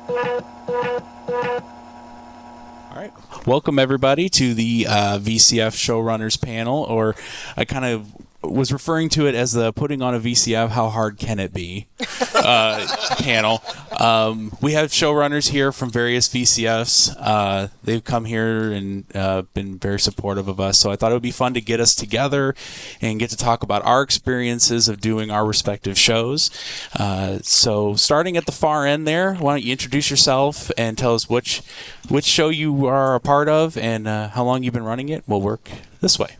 All right. Welcome, everybody, to the VCF Showrunners Panel, or I kind of was referring to it as the putting on a VCF, how hard can it be panel. We have showrunners here from various VCFs. They've come here and been very supportive of us, so I thought it would be fun to get us together and get to talk about our experiences of doing our respective shows. So starting at the far end there, why don't you introduce yourself and tell us which show you are a part of and how long you've been running it. We'll work this way.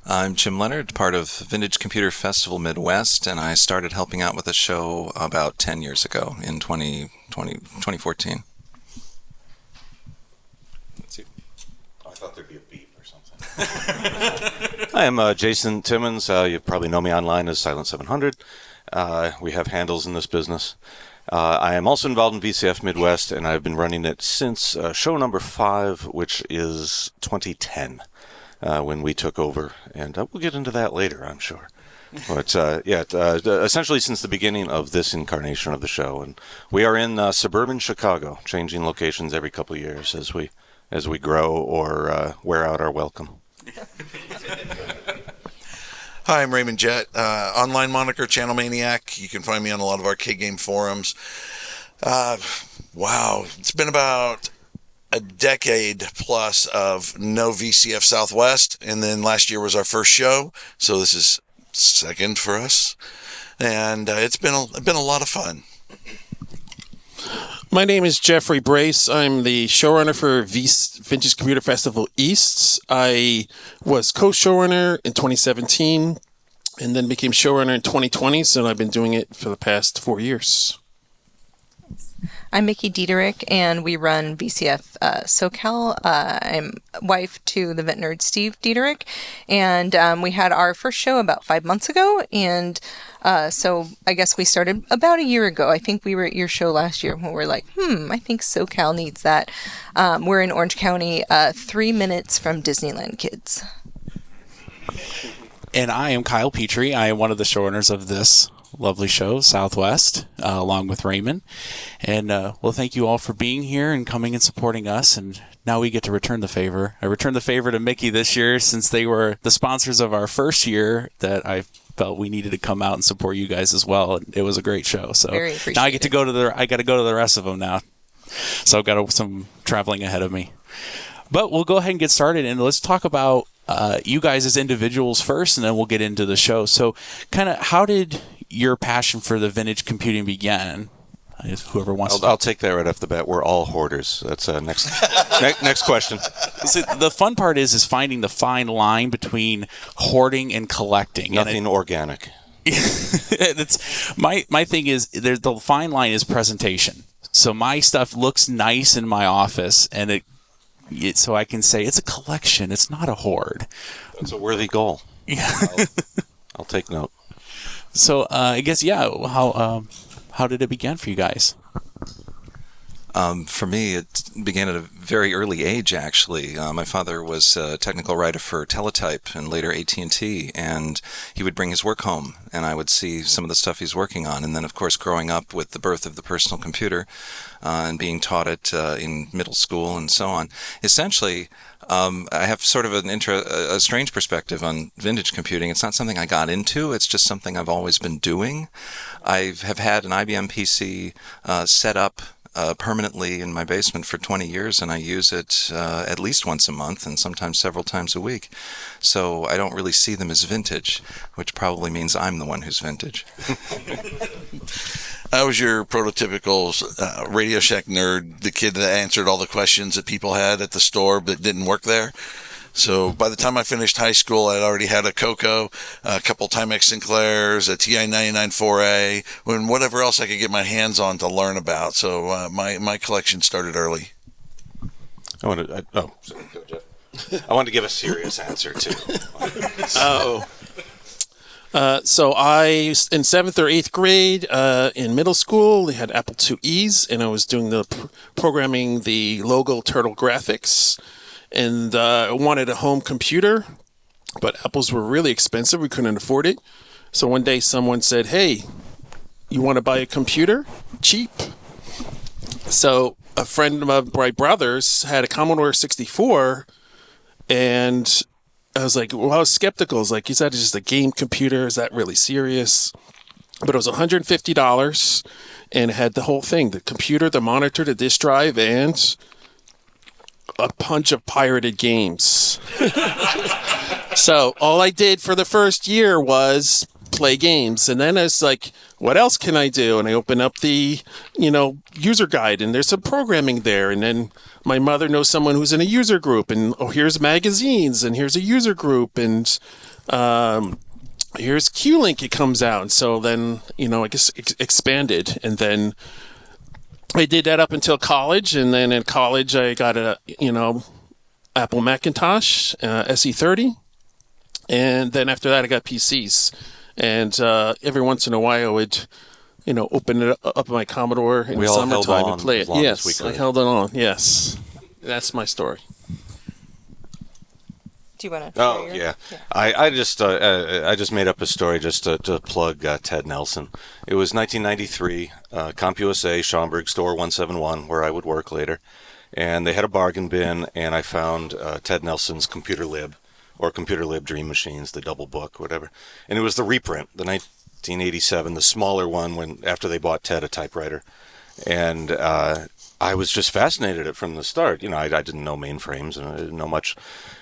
I'm Jim Leonard, part of Vintage Computer Festival Midwest, and I started helping out with the show about 10 years ago in 2014. Let's see. Oh, I thought there'd be a beep or something. Hi, I'm Jason Timmons. You probably know me online as Silent700. We have handles in this business. I am also involved in VCF Midwest, and I've been running it since show number 5, which is 2010. When we took over, and we'll get into that later, I'm sure. But essentially since the beginning of this incarnation of the show, and we are in suburban Chicago, changing locations every couple of years as we grow or wear out our welcome. Hi, I'm Raymond Jett, online moniker Channel Maniac. You can find me on a lot of arcade game forums. Wow, it's been about a decade plus of no VCF Southwest, and then last year was our first show, so this is second for us, and it's been a lot of fun. My name is Jeffrey Brace. I'm the showrunner for Vintage Computer Festival East. I was co-showrunner in 2017 and then became showrunner in 2020, so I've been doing it for the past 4 years. I'm Mickey Diederich, and we run VCF SoCal. I'm wife to the vet nerd Steve Diederich, and we had our first show about 5 months ago, and so I guess we started about a year ago. I think we were at your show last year when we were like, I think SoCal needs that. We're in Orange County, 3 minutes from Disneyland Kids. And I am Kyle Petrie. I am one of the showrunners of this lovely show, Southwest, along with Raymond. And, well, thank you all for being here and coming and supporting us. And now we get to return the favor. I returned the favor to Mickey this year since they were the sponsors of our first year that I felt we needed to come out and support you guys as well. And it was a great show. So now I get to go to I got to go to the rest of them now. So I've got some traveling ahead of me. But we'll go ahead and get started, and let's talk about you guys as individuals first, and then we'll get into the show. So kind of how did your passion for the vintage computing began? Whoever wants I'll take that right off the bat. We're all hoarders. That's next next question. So the fun part is finding the fine line between hoarding and collecting. Nothing organic. It's my thing is the fine line is presentation. So my stuff looks nice in my office, and so I can say it's a collection. It's not a hoard. That's a worthy goal. Yeah. I'll take note. So I guess how did it begin for you guys? For me, it began at a very early age, actually. My father was a technical writer for Teletype and later AT&T, and he would bring his work home, and I would see some of the stuff he's working on. And then, of course, growing up with the birth of the personal computer and being taught it in middle school and so on, essentially, I have sort of a strange perspective on vintage computing. It's not something I got into. It's just something I've always been doing. I have had an IBM PC set up permanently in my basement for 20 years, and I use it at least once a month and sometimes several times a week. So I don't really see them as vintage, which probably means I'm the one who's vintage. I was your prototypical Radio Shack nerd, the kid that answered all the questions that people had at the store but didn't work there. So by the time I finished high school, I'd already had a Coco, a couple Timex Sinclairs, a TI-99-4A, and whatever else I could get my hands on to learn about. So my collection started early. I wanted to give a serious answer, too. So I, in 7th or 8th grade, in middle school, they had Apple IIe's, and I was doing programming the logo turtle graphics, and I wanted a home computer, but Apples were really expensive. We couldn't afford it. So one day someone said, "Hey, you want to buy a computer? Cheap." So a friend of my brother's had a Commodore 64, and I was like, well, I was skeptical. I was like, is that just a game computer? Is that really serious? But it was $150, and it had the whole thing: the computer, the monitor, the disk drive, and a bunch of pirated games. So all I did for the first year was play games, and then I was like, what else can I do? And I opened up the user guide, and there's some programming there. And then my mother knows someone who's in a user group, and here's magazines, and here's a user group, and here's QLink. It comes out. And so then I guess expanded, and then I did that up until college. And then in college I got a Apple Macintosh SE30, and then after that I got PCs. And every once in a while, I would, open it up my Commodore in the summertime and play it. Yes, I held it on. Yes, that's my story. Do you want to? Oh yeah. I just made up a story just to plug Ted Nelson. It was 1993, CompUSA, Schaumburg, Store 171, where I would work later, and they had a bargain bin, and I found Ted Nelson's Computer Lib. Or Computer Lib Dream Machines, the double book, whatever. And it was the reprint, the 1987, the smaller one after they bought Ted a typewriter. And I was just fascinated at it from the start. I didn't know mainframes, and I didn't know much.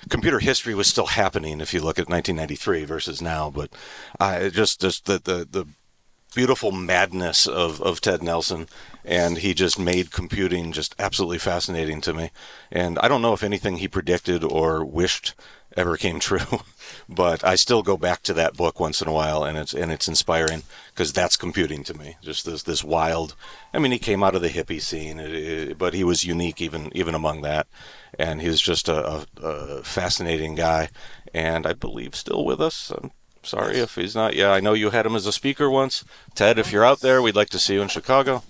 Computer history was still happening if you look at 1993 versus now. But just the beautiful madness of Ted Nelson, and he just made computing just absolutely fascinating to me. And I don't know if anything he predicted or wished ever came true, but I still go back to that book once in a while, and it's inspiring, because that's computing to me. Just this wild. I mean, he came out of the hippie scene, but he was unique even among that, and he was just a fascinating guy, and I believe still with us. I'm sorry if he's not. Yeah, I know you had him as a speaker once, Ted. If you're out there, we'd like to see you in Chicago.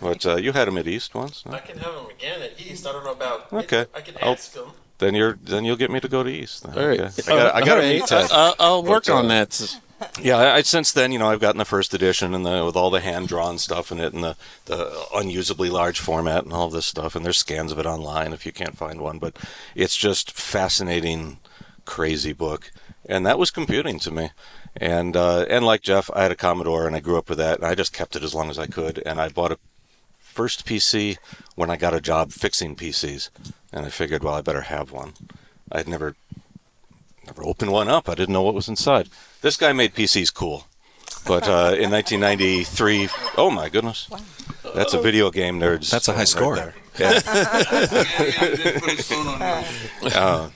But you had him at East once. No? I can have him again at East. I don't know about. Okay. I can ask him. Then you'll get me to go to East. Then. All right. Okay. I got to meet Ted. I'll work on that. Yeah, since then, I've gotten the first edition and with all the hand-drawn stuff in it, and the unusably large format and all this stuff, and there's scans of it online if you can't find one. But it's just fascinating, crazy book, and that was computing to me. And like Jeff, I had a Commodore, and I grew up with that, and I just kept it as long as I could. And I bought a first PC when I got a job fixing PCs, and I figured, well, I better have one. I'd never opened one up. I didn't know what was inside. This guy made PCs cool. But in 1993, oh my goodness, that's a video game nerd. That's a high score. Right there. Yeah.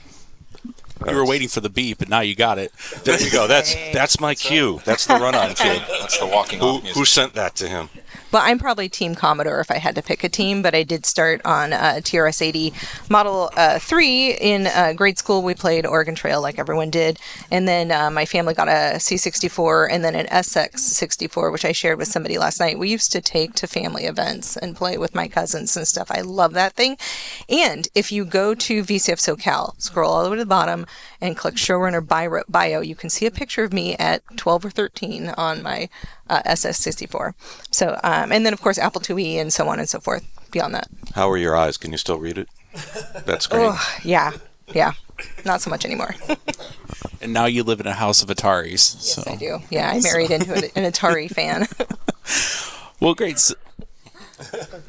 You were waiting for the beep, and now you got it. There you go. That's my cue. That's the run-on cue. That's the walking off music. Who sent that to him? Well, I'm probably Team Commodore if I had to pick a team, but I did start on TRS-80 Model 3 in grade school. We played Oregon Trail like everyone did, and then my family got a C64 and then an SX64, which I shared with somebody last night. We used to take to family events and play with my cousins and stuff. I love that thing. And if you go to VCF SoCal, scroll all the way to the bottom and click Showrunner Bio, you can see a picture of me at 12 or 13 on my SS64. So, and then of course Apple IIe and so on and so forth beyond that. How are your eyes? Can you still read it? That's great. Oh, yeah. Not so much anymore. And now you live in a house of Ataris. Yes, So. I do. Yeah, I married into an Atari fan. Well, great.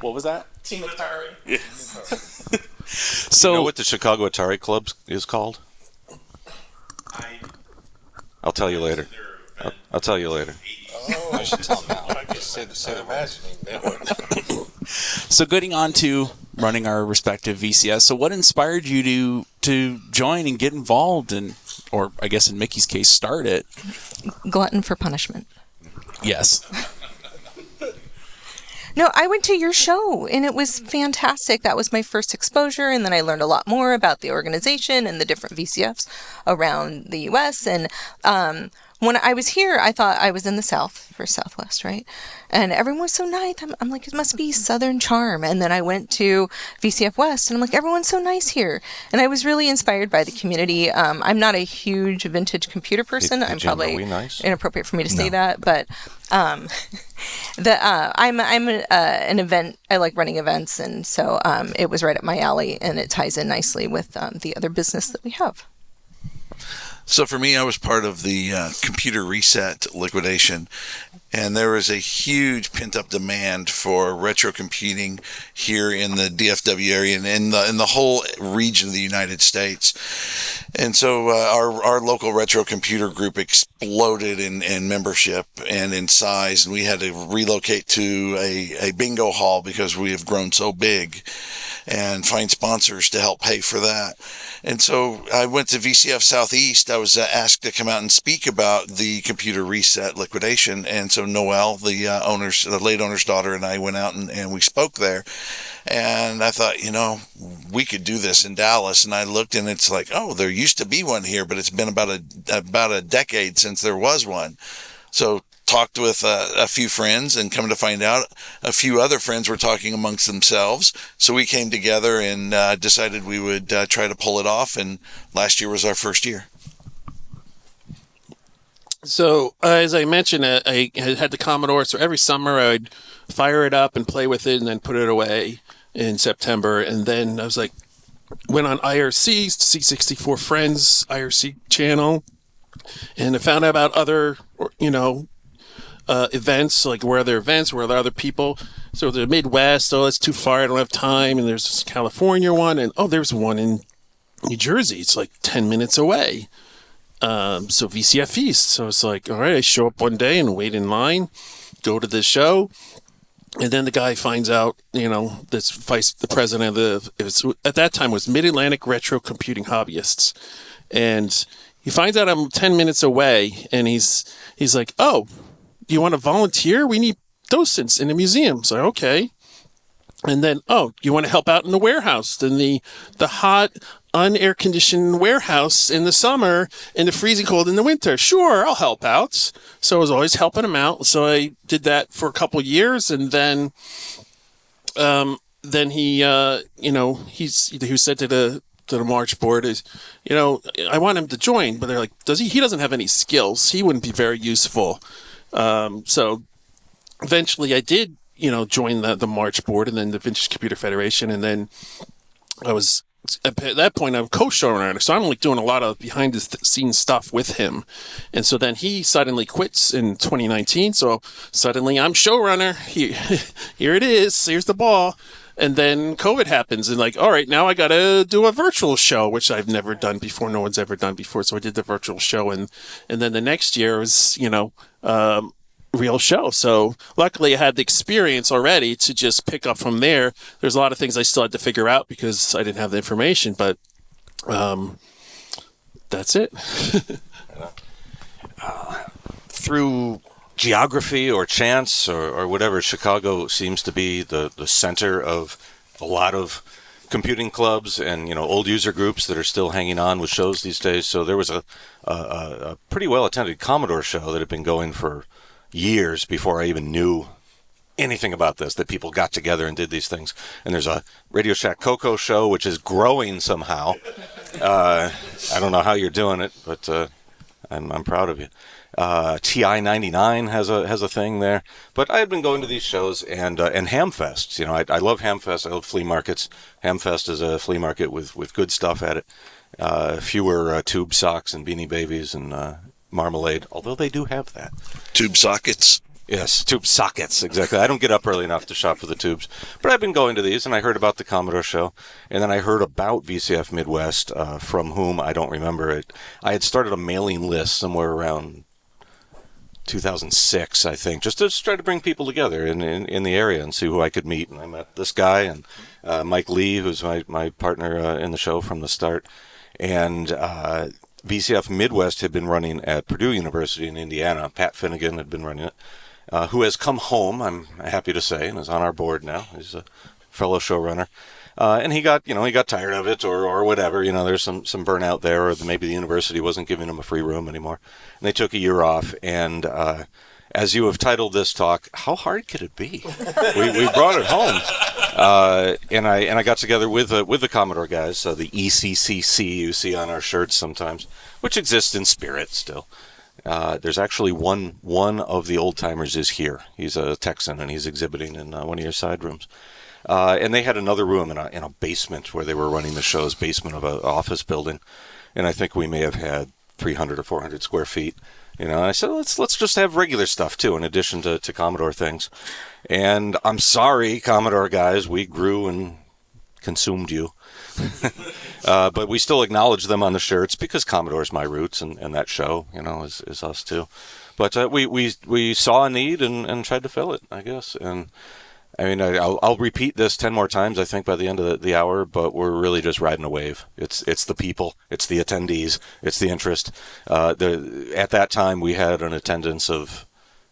What was that? Team Atari. So, you know what the Chicago Atari Club is called? I'll tell you later. I'll tell you later. Oh, I should tell him now. I just say the imagining that. So getting on to running our respective VCS. So what inspired you to join and get involved and, or I guess in Mickey's case, start it? Glutton for punishment. Yes. No, I went to your show and it was fantastic. That was my first exposure, and then I learned a lot more about the organization and the different VCFs around the U.S. And when I was here, I thought I was in the South for Southwest, right? And everyone was so nice. I'm like, it must be Southern charm. And then I went to VCF West, and I'm like, everyone's so nice here. And I was really inspired by the community. I'm not a huge vintage computer person. I'm probably inappropriate for me to say that, but I'm an event. I like running events, and so it was right up my alley, and it ties in nicely with the other business that we have. So for me, I was part of the computer reset liquidation, and there was a huge pent-up demand for retro computing here in the DFW area and in the whole region of the United States. And so our local retro computer group exploded in membership and in size, and we had to relocate to a bingo hall because we have grown so big, and find sponsors to help pay for that. And so I went to VCF Southeast. I was asked to come out and speak about the computer reset liquidation. And so Noelle, the late owner's daughter, and I went out and we spoke there. And I thought, we could do this in Dallas. And I looked, and it's like, oh, there used to be one here, but it's been about a decade since there was one. So talked with a few friends, and come to find out a few other friends were talking amongst themselves. So we came together and decided we would try to pull it off. And last year was our first year. So as I mentioned, I had the Commodore. So every summer I'd fire it up and play with it, and then put it away in September. And then I was like, went on IRC's C64 Friends IRC channel, and I found out about other, events, like where are there events, where are there other people. So the Midwest, it's too far, I don't have time. And there's this California one, and there's one in New Jersey. It's like 10 minutes away. So VCF East. So it's like, all right, I show up one day and wait in line, go to the show. And then the guy finds out, the president of at that time was Mid-Atlantic Retro Computing Hobbyists. And he finds out I'm 10 minutes away, and he's like, oh, do you want to volunteer? We need docents in the museum. So, okay. And then, you want to help out in the warehouse, in the hot, unair-conditioned warehouse in the summer, in the freezing cold in the winter. Sure, I'll help out. So I was always helping him out. So I did that for a couple years, and then he, he said to the March board is, I want him to join, but they're like, he doesn't have any skills. He wouldn't be very useful. So eventually I did, join the March board, and then the Vintage Computer Federation. And then I was, at that point, I'm co-showrunner. So I'm like doing a lot of behind the scenes stuff with him. And so then he suddenly quits in 2019. So suddenly I'm showrunner. Here it is. Here's the ball. And then COVID happens, and like, all right, now I got to do a virtual show, which I've never done before. No one's ever done before. So I did the virtual show, and then the next year was, real show. So luckily I had the experience already to just pick up from there. There's a lot of things I still had to figure out because I didn't have the information, but that's it. Through geography or chance or whatever, Chicago seems to be the center of a lot of computing clubs and old user groups that are still hanging on with shows these days. So there was a pretty well attended Commodore show that had been going for years before I even knew anything about this, that people got together and did these things. And there's a Radio Shack Coco show, which is growing somehow. I don't know how you're doing it, but I'm proud of you. TI 99 has a thing there, but I had been going to these shows and Hamfests. I love Hamfest. I love flea markets. Hamfest is a flea market with good stuff at it. Fewer tube socks and Beanie Babies and marmalade, although they do have that. Tube sockets. Yes, tube sockets, exactly. I don't get up early enough to shop for the tubes. But I've been going to these, and I heard about the Commodore show, and then I heard about VCF Midwest, from whom I don't remember it. I had started a mailing list somewhere around 2006, I think, just to try to bring people together in the area and see who I could meet. And I met this guy, and Mike Lee, who's my partner in the show from the start. And VCF Midwest had been running at Purdue University in Indiana. Pat Finnegan had been running it. Who has come home, I'm happy to say, and is on our board now. He's a fellow showrunner. And he got tired of it or whatever. There's some burnout there, or maybe the university wasn't giving him a free room anymore. And they took a year off. And as you have titled this talk, how hard could it be? we brought it home. And I got together with the Commodore guys, the ECCC you see on our shirts sometimes, which exists in spirit still. There's actually one of the old timers is here. He's a Texan, and he's exhibiting in one of your side rooms. And they had another room in a basement where they were running the shows, basement of an office building, and I think we may have had 300 or 400 square feet. And I said, let's just have regular stuff too, in addition to Commodore things. And I'm sorry, Commodore guys, we grew and consumed you. But we still acknowledge them on the shirts because Commodore's my roots, and that show, is us too. But we saw a need and tried to fill it, I guess. And I mean, I'll repeat this 10 more times, I think, by the end of the hour, but we're really just riding a wave. It's the people, it's the attendees, it's the interest. At that time, we had an attendance of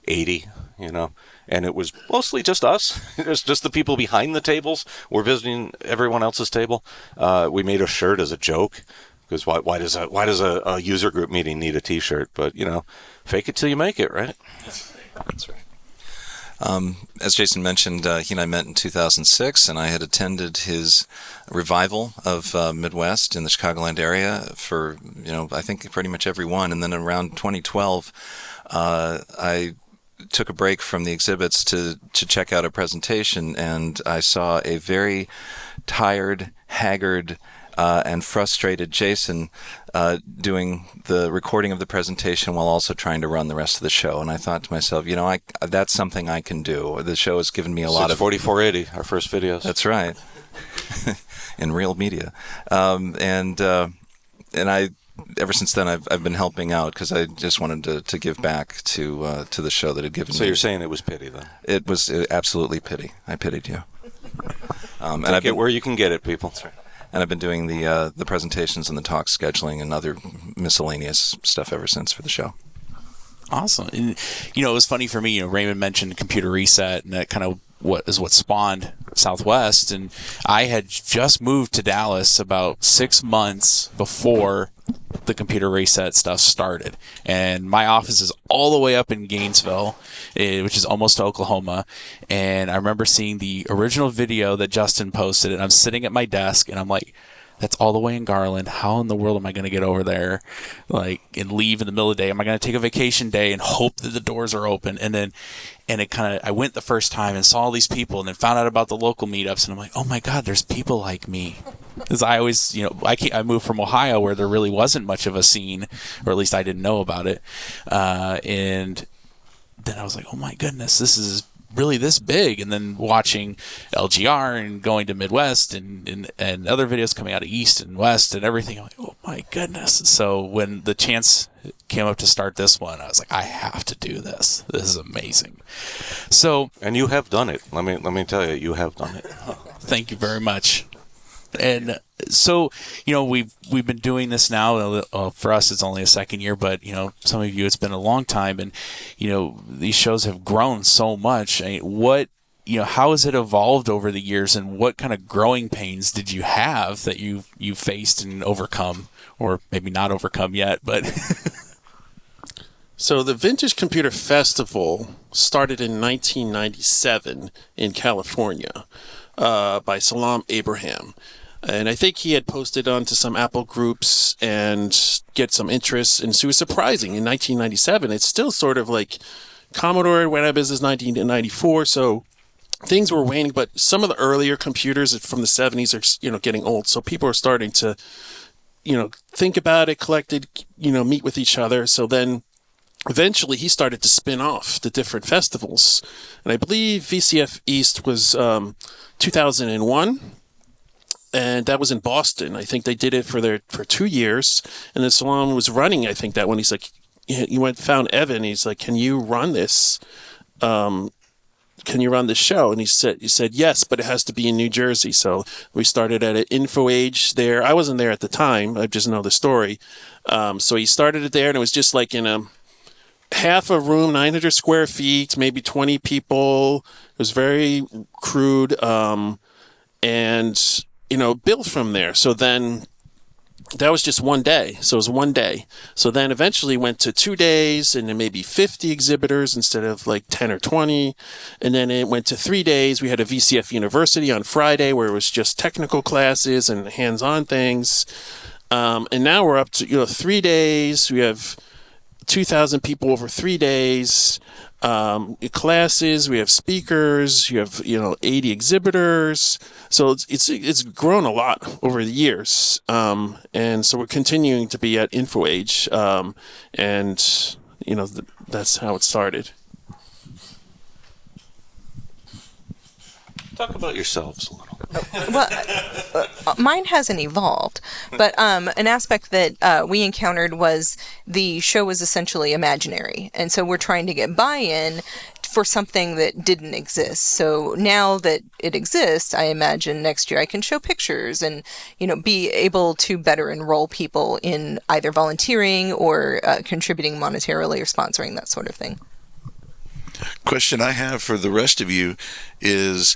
80, and it was mostly just us. It's just the people behind the tables were visiting everyone else's table. We made a shirt as a joke, because why does a user group meeting need a T-shirt? But, fake it till you make it, right? That's right. As Jason mentioned, he and I met in 2006, and I had attended his revival of Midwest in the Chicagoland area for, I think pretty much every one. And then around 2012, I took a break from the exhibits to check out a presentation, and I saw a very tired, haggard, and frustrated Jason doing the recording of the presentation while also trying to run the rest of the show. And I thought to myself, that's something I can do. The show has given me a lot of 4480, our first videos. That's right, in real media, and I. Ever since then, I've been helping out because I just wanted to give back to the show that had given me. So you're saying it was pity, then? It was absolutely pity. I pitied you. And I've been where you can get it, people. That's right. And I've been doing the presentations and the talk scheduling and other miscellaneous stuff ever since for the show. Awesome. And, it was funny for me, Raymond mentioned Computer Reset, and that kind of what spawned Southwest. And I had just moved to Dallas about 6 months before the Computer Reset stuff started. And my office is all the way up in Gainesville, which is almost to Oklahoma. And I remember seeing the original video that Justin posted, and I'm sitting at my desk, and I'm like, that's all the way in Garland. How in the world am I going to get over there, and leave in the middle of the day? Am I going to take a vacation day and hope that the doors are open? And I went the first time and saw all these people, and then found out about the local meetups, and I'm like, oh my God, there's people like me. Because I always, I moved from Ohio where there really wasn't much of a scene, or at least I didn't know about it. And then I was like, oh my goodness, this is really this big. And then watching LGR and going to Midwest and other videos coming out of East and West and everything, I'm like, oh my goodness. So when the chance came up to start this one, I was like, I have to do this. This is amazing. So, and you have done it. Let me tell you, you have done it. Thank you very much. And so, we've been doing this now. For us, it's only a second year, but some of you, it's been a long time. And these shows have grown so much. I mean, how has it evolved over the years, and what kind of growing pains did you have that you faced and overcome, or maybe not overcome yet? But So the Vintage Computer Festival started in 1997 in California by Salam Abraham. And I think he had posted onto some Apple groups and get some interest. And so it was surprising. In 1997, it's still sort of like Commodore went out of business 1994. So things were waning. But some of the earlier computers from the 70s are, getting old. So people are starting to, think about it, collect it, meet with each other. So then eventually he started to spin off the different festivals. And I believe VCF East was 2001. And that was in Boston. I think they did it for 2 years. And then Salam was running, I think, that one. He's like, he found Evan. He's like, can you run this? Can you run this show? And he said, yes, but it has to be in New Jersey. So we started at an Info Age there. I wasn't there at the time. I just know the story. So he started it there, and it was just like in a half a room, 900 square feet, maybe 20 people. It was very crude. And built from there. So then that was just one day. So it was one day. So then eventually went to 2 days and then maybe 50 exhibitors instead of like 10 or 20. And then it went to 3 days. We had a VCF University on Friday where it was just technical classes and hands-on things. And now we're up to 3 days. We have 2,000 people over 3 days. Classes. We have speakers. You have 80 exhibitors. So it's grown a lot over the years. And so we're continuing to be at InfoAge. And that's how it started. Talk about yourselves a little. Well, mine hasn't evolved, but an aspect that we encountered was the show was essentially imaginary, and so we're trying to get buy-in for something that didn't exist. So now that it exists, I imagine next year I can show pictures and be able to better enroll people in either volunteering or contributing monetarily or sponsoring, that sort of thing. Question I have for the rest of you is,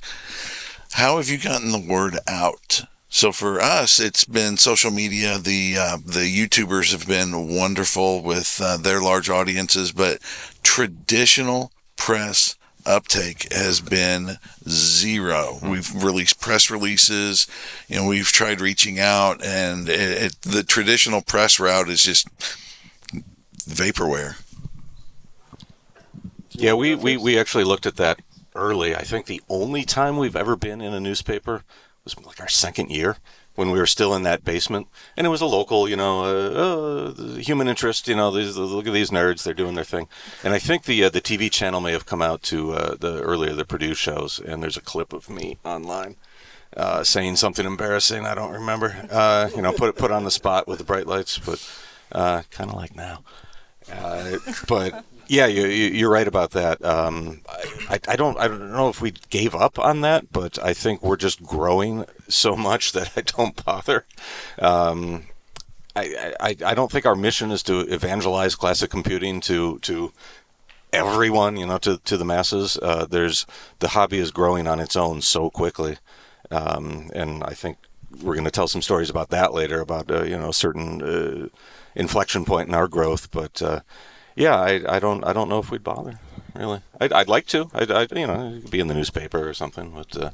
how have you gotten the word out? So for us, it's been social media. The YouTubers have been wonderful with their large audiences, but traditional press uptake has been zero. We've released press releases, we've tried reaching out, and the traditional press route is just vaporware. Yeah, we actually looked at that early. I think the only time we've ever been in a newspaper was like our second year when we were still in that basement, and it was a local, human interest. Look at these nerds; they're doing their thing. And I think the TV channel may have come out to the Purdue shows, and there's a clip of me online saying something embarrassing. I don't remember. Put on the spot with the bright lights, but kind of like now. But yeah, you're right about that. I don't know if we gave up on that, but I think we're just growing so much that I don't bother. I don't think our mission is to evangelize classic computing to everyone, to the masses. The hobby is growing on its own so quickly, and I think we're going to tell some stories about that later, about a certain inflection point in our growth, but. Yeah, I don't know if we'd bother, really. I'd like to. I'd be in the newspaper or something. But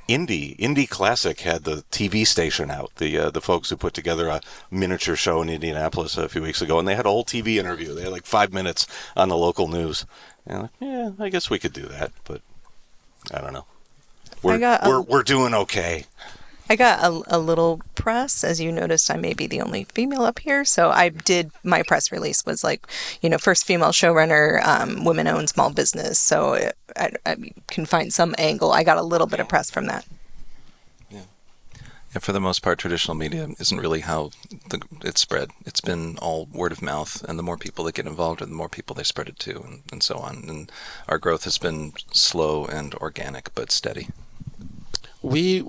Indie Classic had the TV station out. The folks who put together a miniature show in Indianapolis a few weeks ago, and they had a whole TV interview. They had like 5 minutes on the local news. And I guess we could do that, but I don't know. We're doing okay. I got a little press. As you noticed, I may be the only female up here. So my press release was like, first female showrunner, women-owned small business. So I can find some angle. I got a little bit of press from that. Yeah, for the most part, traditional media isn't really how it's spread. It's been all word of mouth, and the more people that get involved, the more people they spread it to, and so on. And our growth has been slow and organic, but steady. We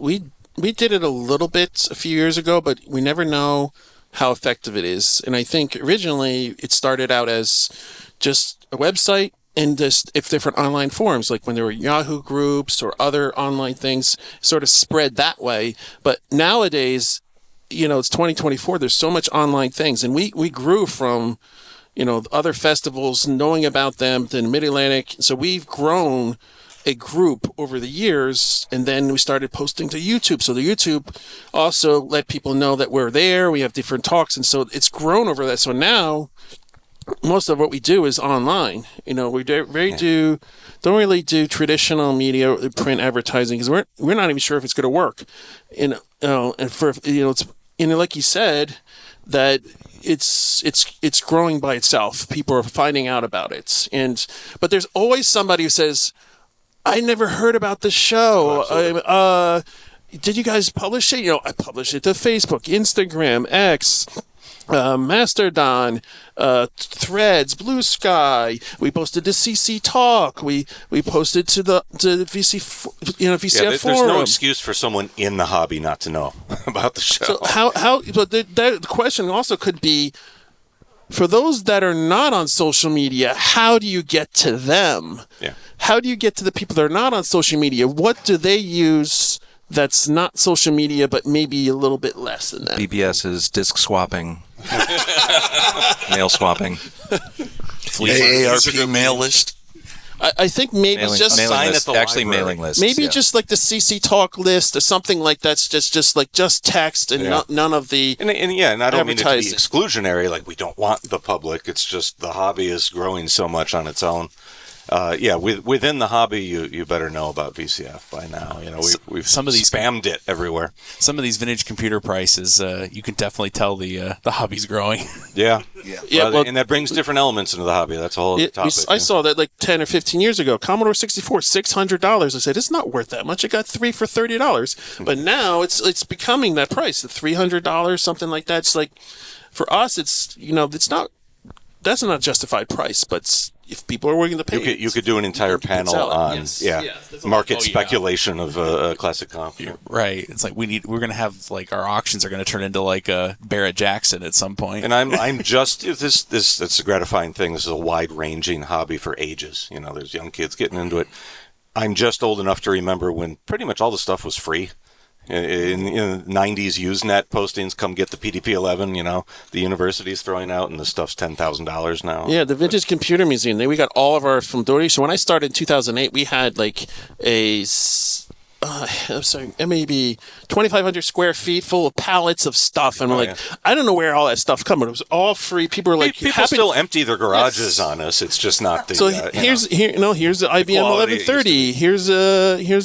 did it a little bit a few years ago, but we never know how effective it is. And I think originally it started out as just a website and just different online forums, like when there were Yahoo groups or other online things, sort of spread that way. But nowadays, it's 2024. There's so much online things, and we grew from other festivals, knowing about them, to the Mid-Atlantic. So we've grown a group over the years, and then we started posting to YouTube. So the YouTube also let people know that we're there. We have different talks, and so it's grown over that. So now most of what we do is online. We don't really do traditional media, print advertising, because we're not even sure if it's going to work. And for it's like you said, that it's growing by itself. People are finding out about it, but there's always somebody who says, I never heard about the show. Did you guys publish it? I published it to Facebook, Instagram, X, Mastodon, Threads, Blue Sky. We posted to CC Talk. We posted to the VCF forum. There's no excuse for someone in the hobby not to know about the show. So how? But the question also could be, for those that are not on social media, how do you get to them? Yeah. How do you get to the people that are not on social media? What do they use that's not social media, but maybe a little bit less than that. BBS is disc swapping, mail swapping, AARP mail list. I think maybe just mailing list, at the actually library. mailing lists. maybe yeah. just like the CC Talk list or something like that's just text and none of the And I don't mean it to be advertising. exclusionary, like we don't want the public. It's just the hobby is growing so much on its own. Within the hobby, you better know about VCF by now. You know, we've some of these spammed it everywhere. Some of these vintage computer prices, you can definitely tell the hobby's growing. Yeah. Yeah, well- and that brings different elements into the hobby. That's a whole other topic. I saw that like 10 or 15 years ago. Commodore 64, $600. I said, it's not worth that much. I got 3 for $30. But now it's becoming that price, the $300, something like that. It's like, for us, it's, it's not, that's not a justified price, but if people are willing to pay, You could do an entire panel sell it. on Yes. market Oh, yeah. speculation of a classic comp. Right. It's like we're gonna have like our auctions are gonna turn into like a Barrett Jackson at some point. And I'm just this it's a gratifying thing. This is a wide ranging hobby for ages. You know, there's young kids getting into it. I'm just old enough to remember when pretty much all the stuff was free. In the 90s, Usenet postings, come get the PDP-11, the university's throwing out, and the stuff's $10,000 now. Yeah, the Vintage Computer Museum. We got all of our from Doherty. So when I started in 2008, we had like maybe 2,500 square feet full of pallets of stuff, and we're I don't know where all that stuff comes. It was all free. People were like, People happy still empty their garages on us. It's just not the. So here's the IBM quality it used to 1130. be. Here's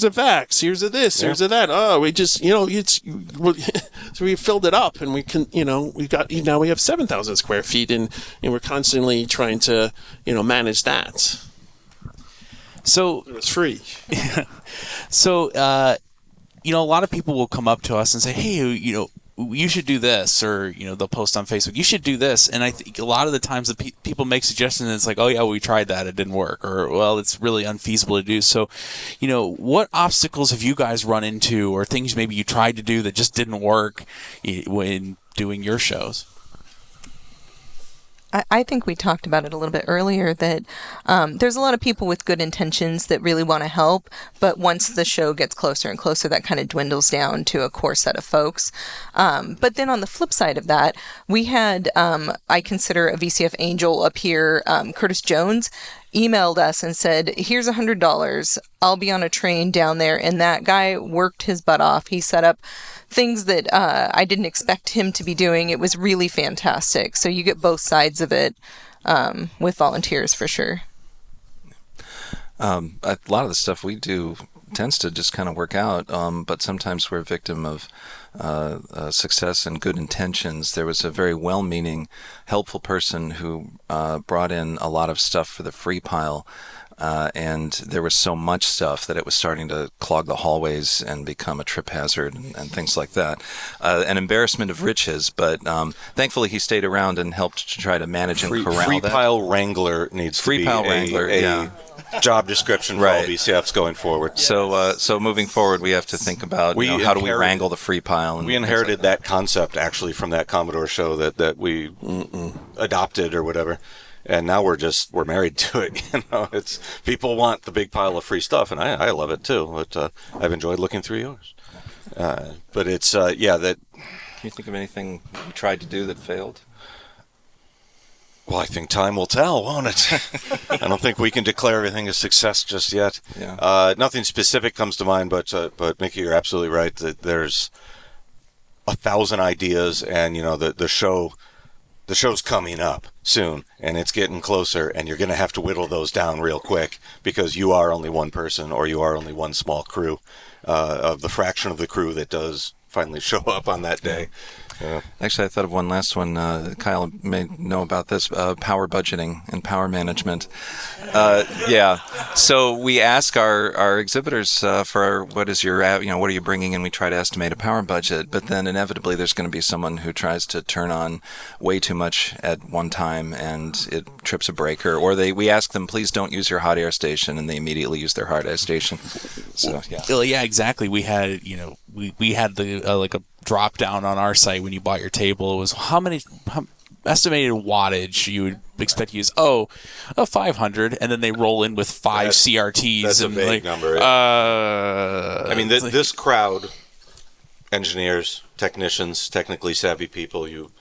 a VAX. Here's a this. Here's a that. Oh, we just so we filled it up, and we can we got now we have 7,000 square feet, and we're constantly trying to manage that. So It's free. So, a lot of people will come up to us and say, hey, you should do this, or, they'll post on Facebook, you should do this. And I think a lot of the times the people make suggestions and it's like, oh yeah, we tried that, it didn't work, or, well, it's really unfeasible to do. So, what obstacles have you guys run into, or things maybe you tried to do that just didn't work when doing your shows? I think we talked about it a little bit earlier that there's a lot of people with good intentions that really want to help, but once the show gets closer and closer, that kind of dwindles down to a core set of folks. But then on the flip side of that, we had, I consider a VCF angel up here, Curtis Jones, emailed us and said, here's $100. I'll be on a train down there. And that guy worked his butt off. He set up things that I didn't expect him to be doing. It was really fantastic. So you get both sides of it with volunteers for sure. A lot of the stuff we do tends to just kind of work out, but sometimes we're a victim of success and good intentions. There was a very well-meaning, helpful person who brought in a lot of stuff for the free pile, and there was so much stuff that it was starting to clog the hallways and become a trip hazard and things like that. An embarrassment of riches, but thankfully he stayed around and helped to try to manage and corral Free that. pile wrangler needs Free to be pile wrangler, a job description for all VCFs going forward. So moving forward, we have to think about how do we wrangle the free pile. And we inherited that concept actually from that Commodore show that we adopted or whatever, and now we're married to it. It's people want the big pile of free stuff, and I love it too. But I've enjoyed looking through yours. But it's that. Can you think of anything you tried to do that failed? Well, I think time will tell, won't it? I don't think we can declare everything a success just yet. Yeah. Nothing specific comes to mind, but Mickey, you're absolutely right that there's 1,000 ideas, and the show's coming up soon, and it's getting closer, and you're going to have to whittle those down real quick because you are only one person, or you are only one small crew of the fraction of the crew that does finally show up on that day. Actually, I thought of one last one. Kyle may know about this: power budgeting and power management. So we ask our exhibitors for what is your, what are you bringing in? We try to estimate a power budget, but then inevitably there's going to be someone who tries to turn on way too much at one time, and it trips a breaker. Or we ask them, please don't use your hot air station, and they immediately use their hot air station. So Well, yeah, exactly. We had we had the like a drop down on our site when you bought your table. It was how estimated wattage you would expect to use? Oh, a 500, and then they roll in with 5 CRTs. That's and a vague number. I mean, this crowd, engineers, technicians, technically savvy people, you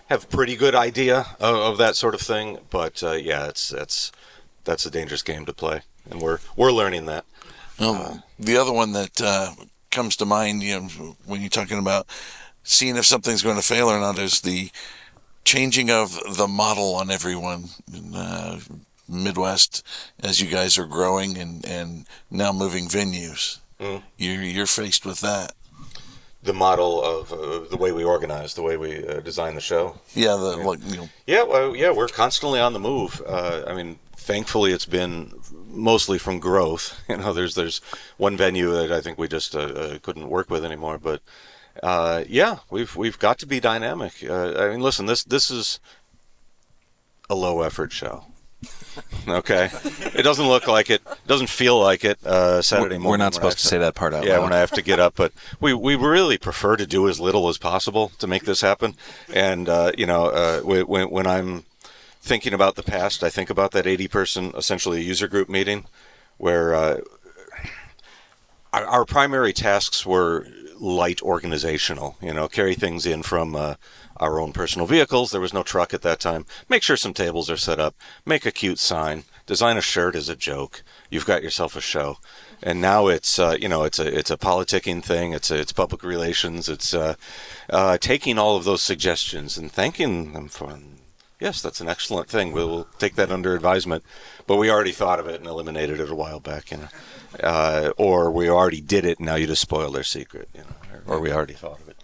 have pretty good idea of that sort of thing. But that's a dangerous game to play, and we're learning that. The other one that comes to mind, when you're talking about seeing if something's going to fail or not, is the changing of the model on everyone in Midwest as you guys are growing and now moving venues. You're faced with that. The model of the way we organize, the way we design the show. Yeah, we're constantly on the move. I mean, thankfully, it's been mostly from growth. There's one venue that I think we just couldn't work with anymore, but we've got to be dynamic. I mean, listen, this is a low effort show. Okay, it doesn't look like it. Doesn't feel like it. Saturday morning. We're not supposed to say that part out loud. Yeah, when I have to get up, but we really prefer to do as little as possible to make this happen. And when I'm thinking about the past, I think about that 80-person, essentially a user group meeting, where our primary tasks were light organizational, carry things in from our own personal vehicles. There was no truck at that time. Make sure some tables are set up, make a cute sign, design a shirt as a joke. You've got yourself a show. And now it's it's a politicking thing. It's public relations. It's taking all of those suggestions and thanking them for them. Yes, that's an excellent thing. We'll take that under advisement. But we already thought of it and eliminated it a while back, or we already did it and now you just spoiled their secret, or we already thought of it.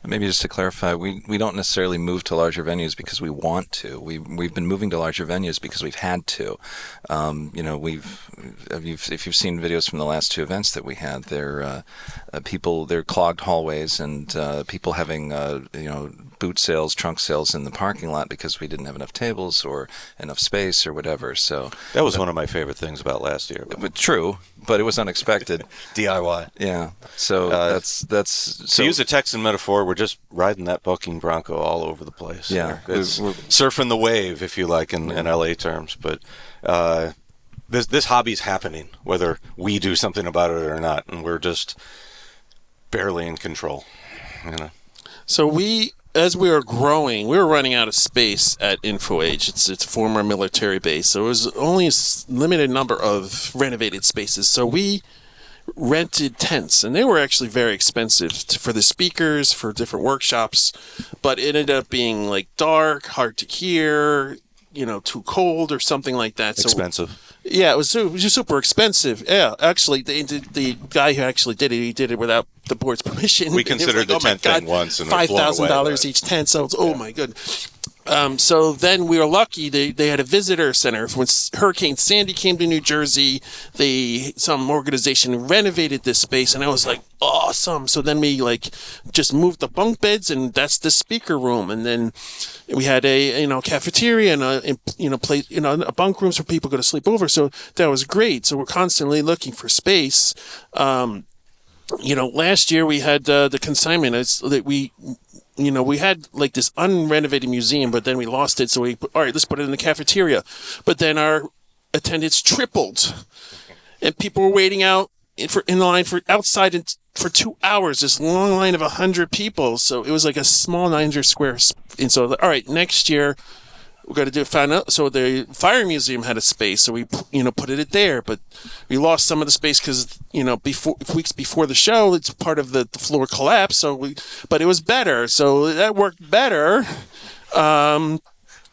Maybe just to clarify, we don't necessarily move to larger venues because we want to. We've been moving to larger venues because we've had to. If you've seen videos from the last 2 events that we had, they're clogged hallways and people having boot sales, trunk sales in the parking lot because we didn't have enough tables or enough space or whatever. So that was one of my favorite things about last year. True, but it was unexpected. DIY. Yeah. So that's to use a Texan metaphor, we're just riding that bucking bronco all over the place. Yeah, it's surfing the wave, if you like, in LA terms. But this hobby's happening, whether we do something about it or not, and we're just barely in control. So as we were growing, we were running out of space at InfoAge. It's a former military base, so it was only a limited number of renovated spaces. So we rented tents, and they were actually very expensive for the speakers, for different workshops, but it ended up being like dark, hard to hear, too cold or something like that. Expensive. Yeah, it was just super expensive. Yeah, actually, the guy who actually did it, he did it without the board's permission. We considered the tent thing once, and $5,000 each tent. So oh my good. So then we were lucky. They had a visitor center. When Hurricane Sandy came to New Jersey, some organization renovated this space, and I was like, awesome. So then we just moved the bunk beds, and that's the speaker room. And then we had a cafeteria and a bunk rooms for people to go to sleep over. So that was great. So we're constantly looking for space. Last year we had the consignment that we had this unrenovated museum, but then we lost it. So all right, let's put it in the cafeteria. But then our attendance tripled, and people were waiting out in the line for outside for 2 hours. This long line of 100 people. So it was like a small 900 square. And so, all right, next year we're going to find out. So the fire museum had a space, so we put it there. But we lost some of the space because weeks before the show, it's part of the floor collapse. But it was better, so that worked better.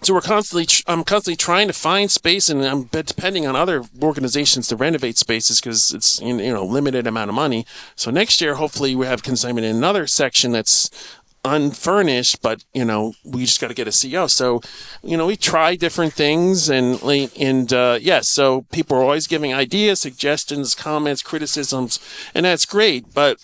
So I'm constantly trying to find space, and I'm depending on other organizations to renovate spaces because it's limited amount of money. So next year, hopefully, we have consignment in another section that's unfurnished, but we just got to get a CO. So we try different things, so people are always giving ideas, suggestions, comments, criticisms, and that's great. But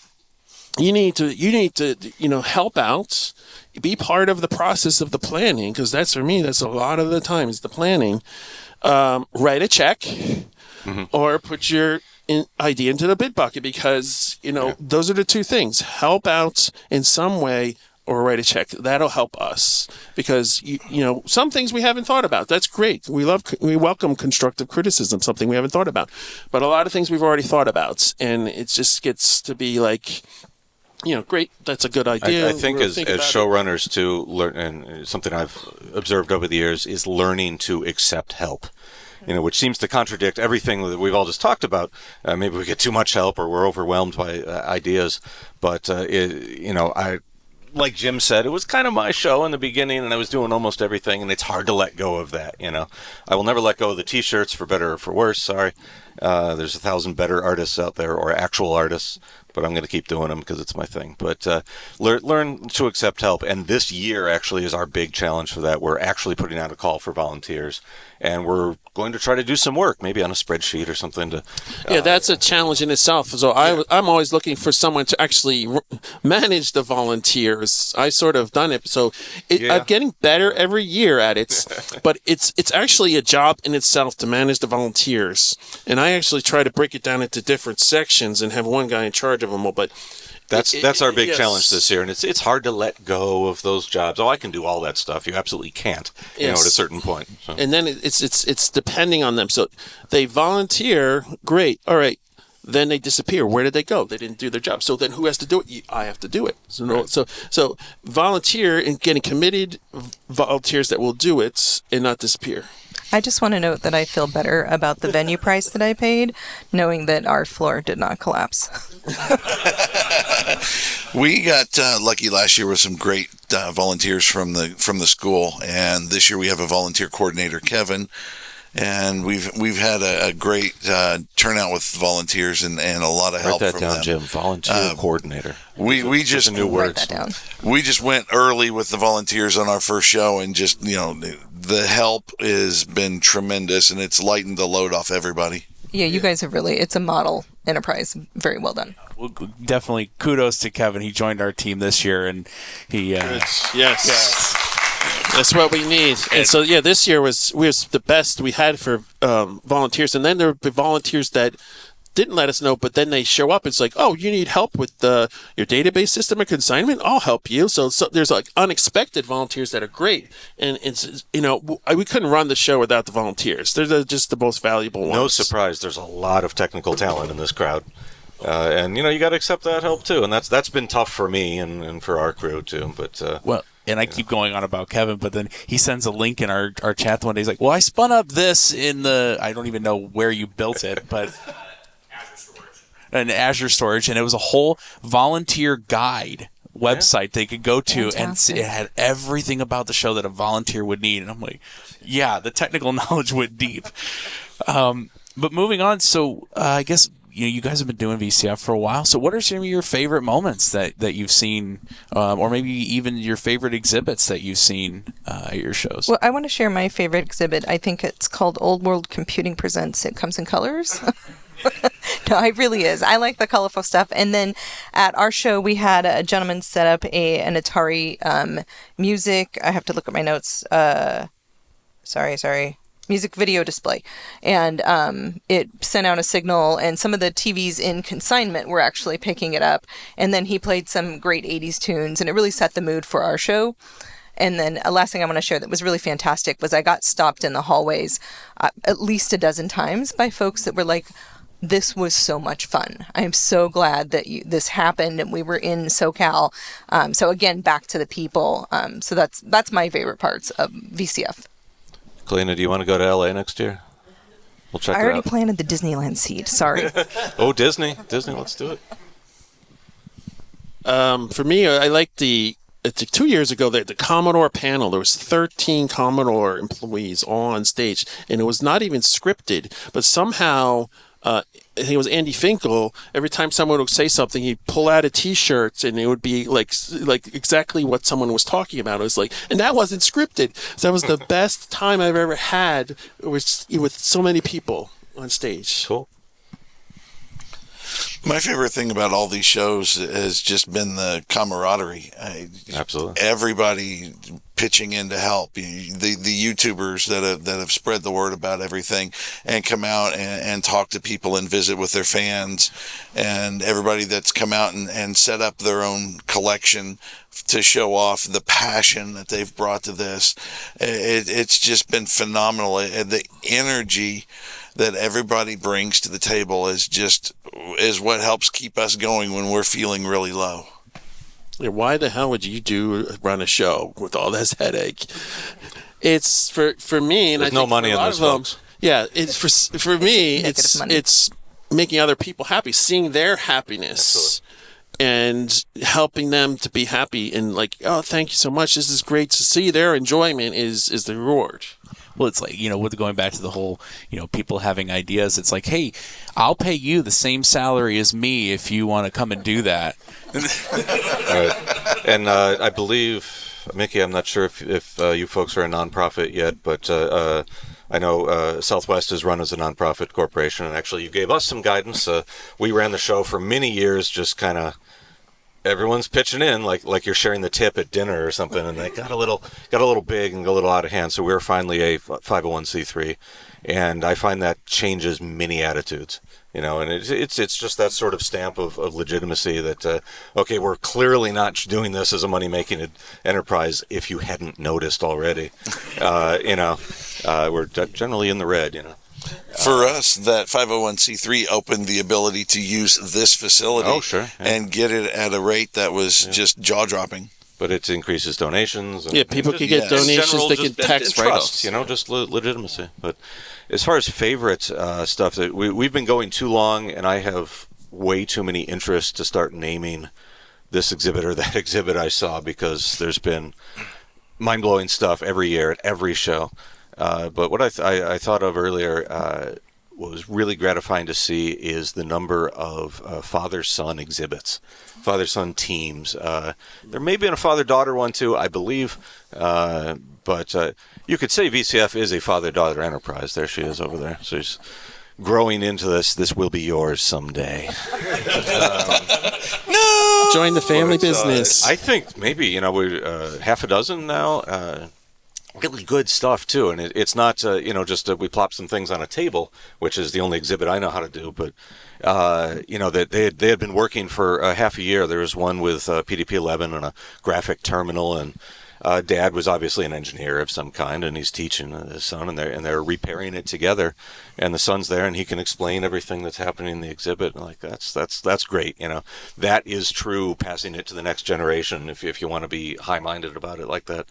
you need to help out, be part of the process of the planning, because that's, for me, that's a lot of the time is the planning. Write a check, or put your idea into the bid bucket, because those are the two things. Help out in some way or write a check. That'll help us because you know some things we haven't thought about. That's great. We welcome constructive criticism, something we haven't thought about. But a lot of things we've already thought about, and it just gets to be like, you know, great. That's a good idea. I think as showrunners to learn, and something I've observed over the years is learning to accept help. You know, which seems to contradict everything that we've all just talked about. Maybe we get too much help, or we're overwhelmed by ideas. But like Jim said, it was kind of my show in the beginning, and I was doing almost everything, and it's hard to let go of that. You know, I will never let go of the T-shirts, for better or for worse. Sorry, there's 1,000 better artists out there, or actual artists. But I'm going to keep doing them because it's my thing. But learn to accept help. And this year actually is our big challenge for that. We're actually putting out a call for volunteers. And we're going to try to do some work, maybe on a spreadsheet or something. Yeah, that's a challenge in itself. So I'm always looking for someone to actually manage the volunteers. I sort of done it. So I'm getting better every year at it. But it's actually a job in itself to manage the volunteers. And I actually try to break it down into different sections and have one guy in charge of them all. But that's our big challenge this year, and it's hard to let go of those jobs. Oh, I can do all that stuff. You absolutely can't, you know, at a certain point. So. And then it's depending on them. So they volunteer, great, all right. Then they disappear. Where did they go? They didn't do their job. So then who has to do it? I have to do it. So right. so volunteer and getting committed volunteers that will do it and not disappear. I just want to note that I feel better about the venue price that I paid, knowing that our floor did not collapse. We got lucky last year with some great volunteers from the school, and this year we have a volunteer coordinator, Kevin, and we've had a great turnout with volunteers and a lot of help from them. Write that down, Jim. Volunteer coordinator. We just a new word. Write that down. We just went early with the volunteers on our first show, and just the help has been tremendous, and it's lightened the load off everybody. Yeah, you guys have really, it's a model enterprise. Very well done. Well, definitely kudos to Kevin. He joined our team this year, and he... Yes. That's what we need. And so, this year was the best we had for volunteers. And then there would be volunteers that didn't let us know, but then they show up. It's like, oh, you need help with your database system and consignment? I'll help you. So there's like unexpected volunteers that are great. And it's, we couldn't run the show without the volunteers. They're just the most valuable ones. No surprise. There's a lot of technical talent in this crowd. And, you got to accept that help, too. And that's been tough for me and for our crew, too. But and I keep going on about Kevin, but then he sends a link in our chat one day. He's like, well, I spun up this in I don't even know where you built it, but... an Azure storage, and it was a whole volunteer guide website they could go to. Fantastic. And it had everything about the show that a volunteer would need. And I'm like, yeah, the technical knowledge went deep. But moving on, so I guess you guys have been doing VCF for a while. So what are some of your favorite moments that you've seen, or maybe even your favorite exhibits that you've seen at your shows? Well, I want to share my favorite exhibit. I think it's called Old World Computing Presents It Comes in Colors. No, it really is. I like the colorful stuff. And then at our show, we had a gentleman set up an Atari music. I have to look at my notes. Music video display. And it sent out a signal, and some of the TVs in consignment were actually picking it up. And then he played some great 80s tunes, and it really set the mood for our show. And then a last thing I want to share that was really fantastic was I got stopped in the hallways at least a dozen times by folks that were like, this was so much fun. I am so glad that this happened and we were in SoCal. So again, back to the people. So that's my favorite parts of VCF. Kalina, do you want to go to LA next year? We'll check it out. I already planted the Disneyland seed. Sorry. Oh, Disney, let's do it. For me, I like 2 years ago, the Commodore panel, there was 13 Commodore employees on stage, and it was not even scripted, but somehow... I think it was Andy Finkel. Every time someone would say something, he'd pull out a T-shirt, and it would be like exactly what someone was talking about. It was like, and that wasn't scripted. So that was the best time I've ever had with so many people on stage. Cool. My favorite thing about all these shows has just been the camaraderie. Absolutely. Everybody pitching in to help. The YouTubers that have spread the word about everything and come out and talk to people and visit with their fans, and everybody that's come out and set up their own collection to show off the passion that they've brought to this. It's just been phenomenal. The energy that everybody brings to the table is what helps keep us going when we're feeling really low. Yeah, why the hell would you run a show with all this headache? It's for me, and There's I no think money for a in lot this, of them, folks. yeah, it's for me. Negative money. It's making other people happy, seeing their happiness, and helping them to be happy. And like, oh, thank you so much. This is great to see. Their enjoyment is the reward. Well, it's like, with going back to the whole, people having ideas. It's like, hey, I'll pay you the same salary as me if you want to come and do that. Right. And I believe, Mickey, I'm not sure if you folks are a nonprofit yet, but I know Southwest is run as a nonprofit corporation, and actually you gave us some guidance. We ran the show for many years, just kind of everyone's pitching in like you're sharing the tip at dinner or something, and they got a little big and a little out of hand. So we're finally a 501c3, and I find that changes many attitudes. And it's just that sort of stamp of legitimacy that okay, we're clearly not doing this as a money making enterprise. If you hadn't noticed already, we're generally in the red. For us, that 501c3 opened the ability to use this facility and get it at a rate that was just jaw-dropping. But it increases donations. And people could get donations. General, they can tax write-offs. Just legitimacy. But as far as favorite stuff, that we've been going too long, and I have way too many interests to start naming this exhibit or that exhibit I saw, because there's been mind-blowing stuff every year at every show. But what I thought of earlier, what was really gratifying to see is the number of father-son exhibits, father-son teams. There may be a father-daughter one too, I believe, but you could say VCF is a father-daughter enterprise. There she is over there. So she's growing into this. This will be yours someday. No! Join the family business. I think maybe, we're half a dozen now. Really good stuff too, and it's not just we plop some things on a table, which is the only exhibit I know how to do. But that they had been working for half a year. There was one with PDP-11 and a graphic terminal, and Dad was obviously an engineer of some kind, and he's teaching his son, and they're repairing it together. And the son's there, and he can explain everything that's happening in the exhibit. And that's great. That is true. Passing it to the next generation, if you want to be high-minded about it like that.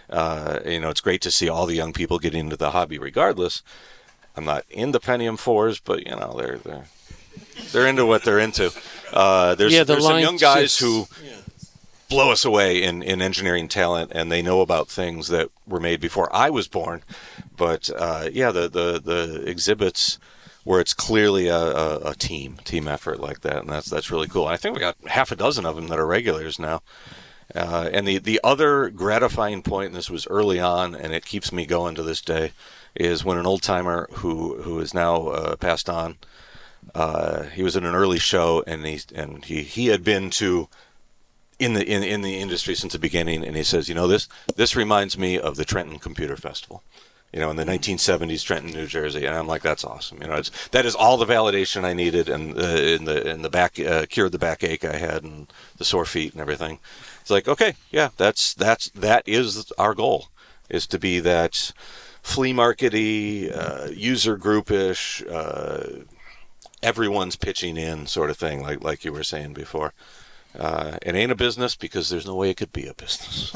It's great to see all the young people getting into the hobby. Regardless, I'm not in the Pentium 4s, but they're into what they're into. There's some young guys who blow us away in engineering talent, and they know about things that were made before I was born. But the exhibits where it's clearly a team effort like that, and that's really cool. I think we got half a dozen of them that are regulars now. And the other gratifying point, and this was early on, and it keeps me going to this day, is when an old timer who is now passed on. He was in an early show, and he had been to in the industry since the beginning, and he says, this reminds me of the Trenton Computer Festival. In the 1970s, Trenton, New Jersey, and I'm like, that's awesome. That is all the validation I needed, and in the back cured the backache I had, and the sore feet and everything. It's like, okay, yeah, that is our goal, is to be that flea market-y, user groupish, everyone's pitching in sort of thing, like you were saying before. It ain't a business because there's no way it could be a business.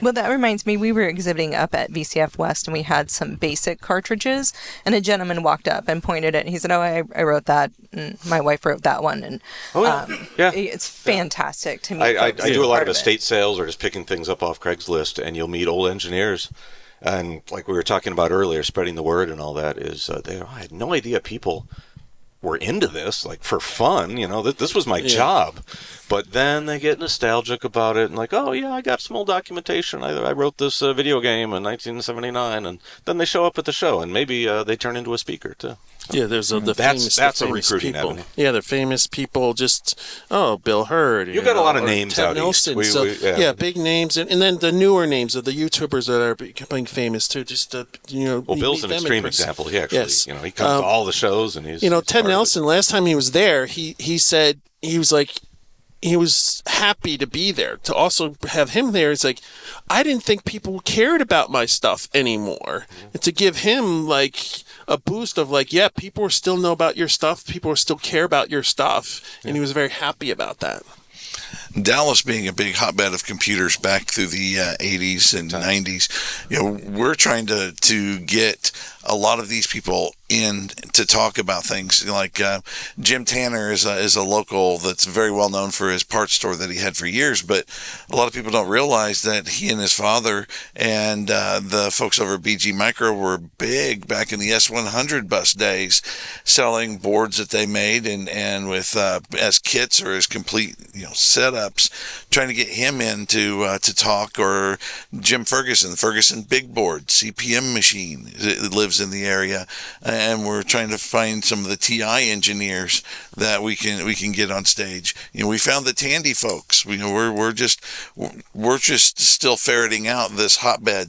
Well, that reminds me, we were exhibiting up at VCF West, and we had some basic cartridges, and a gentleman walked up and pointed it, and he said, I wrote that, and my wife wrote that one, and it's fantastic to me. I do a lot of estate sales or just picking things up off Craigslist, and you'll meet old engineers, and like we were talking about earlier, spreading the word and all that is, I had no idea people were into this, like, for fun, this was my job. But then they get nostalgic about it and like, oh yeah, I got some old documentation. I wrote this video game in 1979, and then they show up at the show, and maybe they turn into a speaker too. Yeah, there's the That's famous a recruiting people. avenue. Yeah, they're famous people. Just Bill Hurd. You got a lot of or names Ted out east. Nelson. Yeah. Big names, and then the newer names of the YouTubers that are becoming famous too. Just Well, Bill's an extreme example. He actually, Yes. he comes to all the shows, and he's Ted part of it. Nelson. Last time he was there, he said he was like. He was happy to be there. To also have him there, it's like, I didn't think people cared about my stuff anymore. And to give him like a boost of like, yeah, people still know about your stuff. People still care about your stuff. And he was very happy about that. Dallas being a big hotbed of computers back through the 80s and 90s, we're trying to get a lot of these people in to talk about things. Like Jim Tanner is a local that's very well known for his parts store that he had for years, but a lot of people don't realize that he and his father and the folks over at BG Micro were big back in the S100 bus days, selling boards that they made and with as kits or as complete setups, trying to get him in to talk. Or Jim Ferguson Big Board CPM machine lives in the area, and we're trying to find some of the TI engineers that we can get on stage. We found the Tandy folks. We're just still ferreting out this hotbed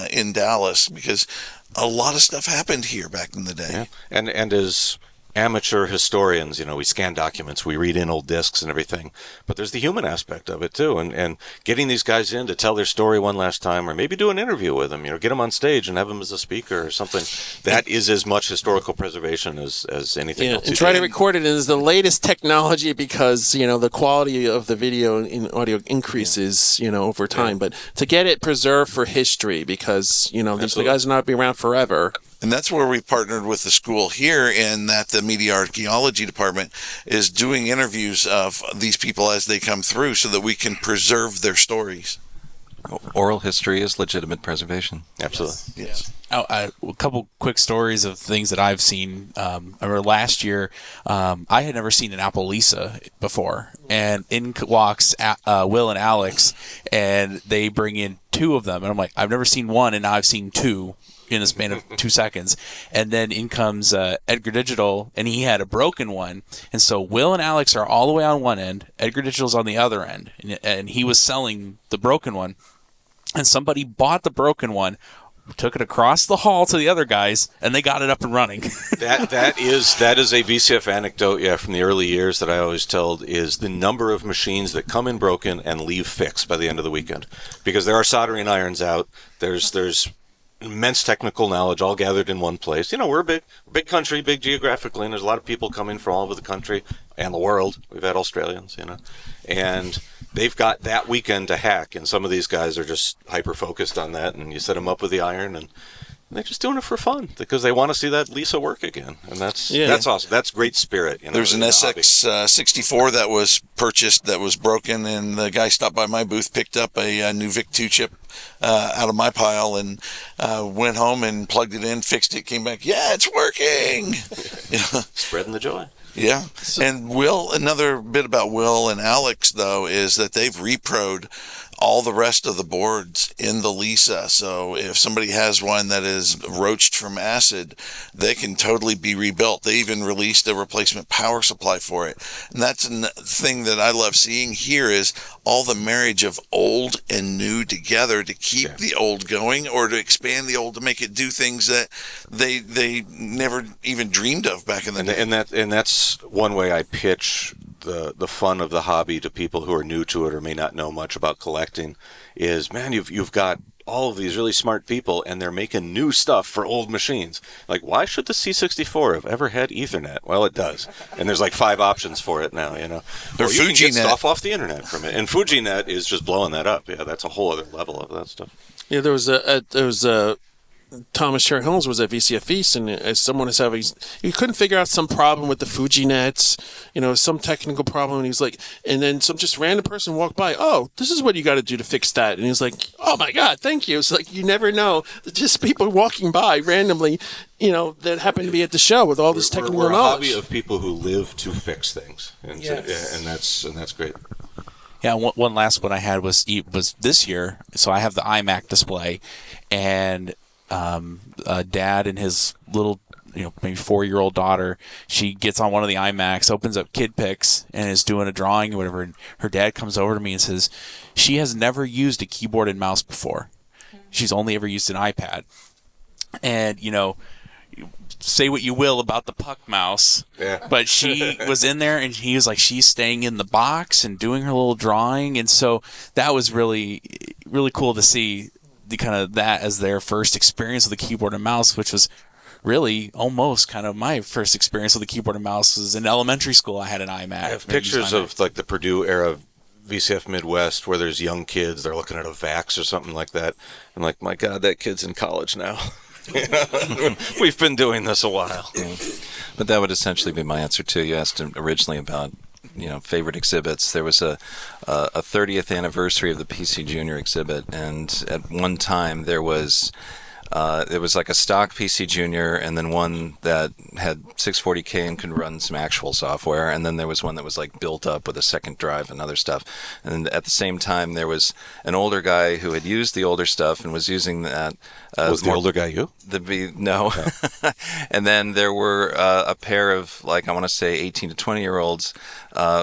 in Dallas, because a lot of stuff happened here back in the day. Yeah. And as amateur historians, we scan documents, we read in old discs and everything, but there's the human aspect of it too, and getting these guys in to tell their story one last time, or maybe do an interview with them, get them on stage and have them as a speaker or something. That is as much historical preservation as anything else. And try to record it as the latest technology, because the quality of the video and audio increases over time, but to get it preserved for history, because these guys are not be around forever. And that's where we partnered with the school here, in that the media archaeology department is doing interviews of these people as they come through, so that we can preserve their stories. Oral history is legitimate preservation. Absolutely. Yes. A couple quick stories of things that I've seen. I remember last year, I had never seen an Apple Lisa before, and in walks Will and Alex, and they bring in two of them, and I'm like, I've never seen one, and now I've seen two in a span of 2 seconds. And then in comes Edgar Digital, and he had a broken one, and so Will and Alex are all the way on one end, Edgar Digital's on the other end, and he was selling the broken one, and somebody bought the broken one, took it across the hall to the other guys, and they got it up and running. That is a VCF anecdote, from the early years that I always told, is the number of machines that come in broken and leave fixed by the end of the weekend, because there are soldering irons out. There's immense technical knowledge all gathered in one place. We're a big country, big geographically, and there's a lot of people coming from all over the country and the world. We've had Australians, and they've got that weekend to hack, and some of these guys are just hyper-focused on that, and you set them up with the iron, and they're just doing it for fun, because they want to see that Lisa work again, and that's awesome. That's great spirit. There's an SX 64 that was purchased that was broken, and the guy stopped by my booth, picked up a new VIC-2 chip out of my pile, and went home and plugged it in, fixed it, came back, yeah, it's working. Spreading the joy. Yeah. And another bit about Will and Alex, though, is that they've repro'd all the rest of the boards in the Lisa. So if somebody has one that is roached from acid, they can totally be rebuilt. They even released a replacement power supply for it. And that's a thing that I love seeing here, is all the marriage of old and new together to keep the old going, or to expand the old to make it do things that they never even dreamed of back in the day. And that's one way I pitch the fun of the hobby to people who are new to it or may not know much about collecting, is, man, you've got all of these really smart people, and they're making new stuff for old machines. Like, why should the C64 have ever had Ethernet? Well, it does, and there's like 5 options for it now. Or you can get stuff off the internet from it, and FujiNet is just blowing that up. Yeah, that's a whole other level of that stuff. Yeah, there was a Thomas Cherry Holmes was at VCF East, and as someone is having, he couldn't figure out some problem with the FujiNets, some technical problem, and he's like, and then some just random person walked by, oh, this is what you got to do to fix that, and he's like, oh my God, thank you. It's like, you never know, just people walking by randomly, that happen to be at the show with all this technical knowledge. We're a hobby knowledge. of people who live to fix things, and that's great. Yeah, one last one I had was this year. So I have the iMac display, and Dad and his little maybe 4-year-old daughter. She gets on one of the iMacs, opens up Kid Picks, and is doing a drawing or whatever. And her dad comes over to me and says, she has never used a keyboard and mouse before. She's only ever used an iPad. And, say what you will about the Puck mouse, but she was in there, and he was like, she's staying in the box and doing her little drawing. And so that was really, really cool to see the kind of that as their first experience with the keyboard and mouse, which was really almost kind of my first experience with the keyboard and mouse. Was in elementary school. I had an iMac. I have pictures of like the Purdue era VCF Midwest where there's young kids, they're looking at a VAX or something like that. I'm like, my God, that kid's in college now. We've been doing this a while. But that would essentially be my answer too. You asked originally about favorite exhibits. There was a 30th anniversary of the PC Junior exhibit, and at one time there was like a stock PC Junior, and then one that had 640K and could run some actual software, and then there was one that was like built up with a second drive and other stuff. And at the same time, there was an older guy who had used the older stuff and was using that. Was the older guy you? No. And then there were a pair of, like, I want to say 18 to 20-year-olds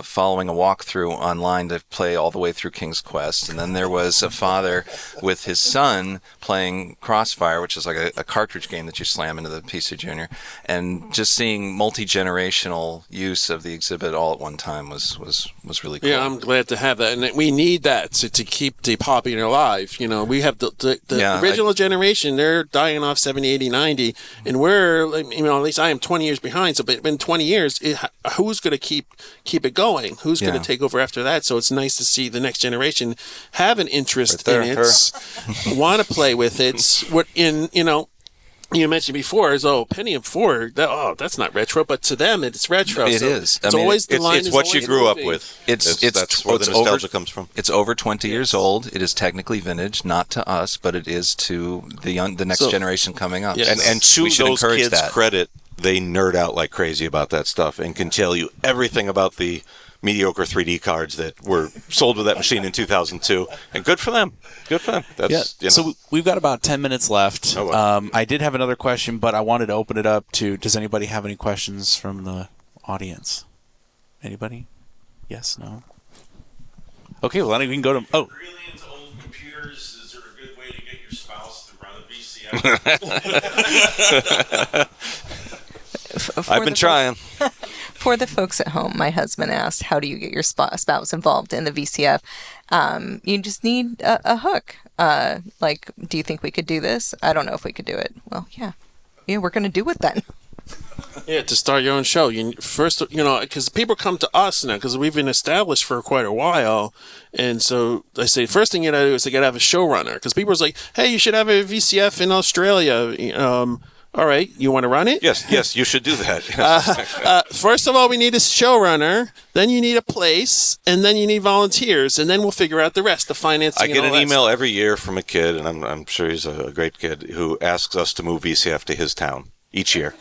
following a walkthrough online to play all the way through King's Quest. And then there was a father with his son playing Crossfire, which is like a cartridge game that you slam into the PC Junior. And just seeing multi-generational use of the exhibit all at one time was really cool. Yeah, I'm glad to have that. And we need that to keep the hobby alive. We have the original generation. They're dying off 70, 80, 90, and we're, at least I am 20 years behind. So, but in 20 years, who's going to keep it going? Who's going to take over after that? So it's nice to see the next generation have an interest in it, want to play with it. You mentioned before is Pentium 4. That's not retro, but to them it's retro. It is. It's always the line. It's what you grew up with. That's where the nostalgia comes from. It's over 20 years old. It is technically vintage, not to us, but it is to the next generation coming up. Yes. And to those kids' credit, they nerd out like crazy about that stuff and can tell you everything about the mediocre 3D cards that were sold with that machine in 2002, and good for them. That's, So we've got about 10 minutes left. Oh, wow. I did have another question, but I wanted to open it up to, does anybody have any questions from the audience? Anybody? Yes, no? Okay, well, then we can go to... Really into old computers, is there a good way to get your spouse to run a VCF? I've been trying. For the folks at home, my husband asked, how do you get your spouse involved in the VCF? You just need a hook. Do you think we could do this? I don't know if we could do it. Well, yeah, we're going to do it then. Yeah, to start your own show. First, because people come to us now because we've been established for quite a while. And so I say, first thing you got to do is you got to have a showrunner, because people are like, hey, you should have a VCF in Australia. All right, you want to run it? Yes, you should do that. First of all, we need a showrunner. Then you need a place, and then you need volunteers, and then we'll figure out the rest, the financing. I get an email every year from a kid, and I'm sure he's a great kid, who asks us to move VCF to his town each year.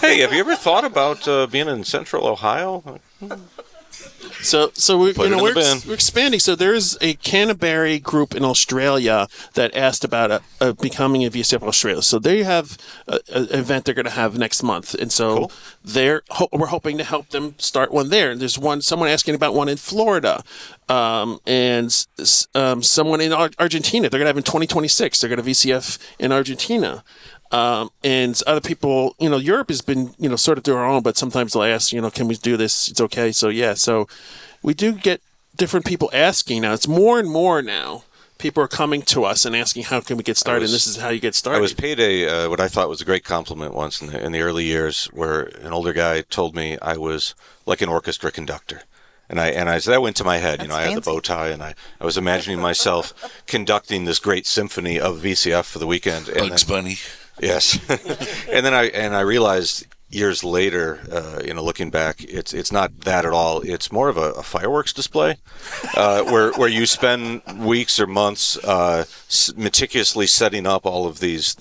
Hey, have you ever thought about being in Central Ohio? So we're expanding. So there's a Canterbury group in Australia that asked about becoming a VCF Australia. So they have an event they're going to have next month, and so we're hoping to help them start one there. And there's someone asking about one in Florida, and someone in Argentina. They're going to have in 2026. They're going to VCF in Argentina. And other people, Europe has been, sort of do our own, but sometimes they'll ask, can we do this? It's okay. So, so we do get different people asking now. It's more and more now. People are coming to us and asking, how can we get started? And this is how you get started. I was paid what I thought was a great compliment once in the early years, where an older guy told me I was like an orchestra conductor. And I that went to my head. That's I had the bow tie, and I was imagining myself conducting this great symphony of VCF for the weekend. And Bugs Bunny. Yes, and then I realized years later, looking back, it's not that at all. It's more of a fireworks display, where you spend weeks or months meticulously setting up all of these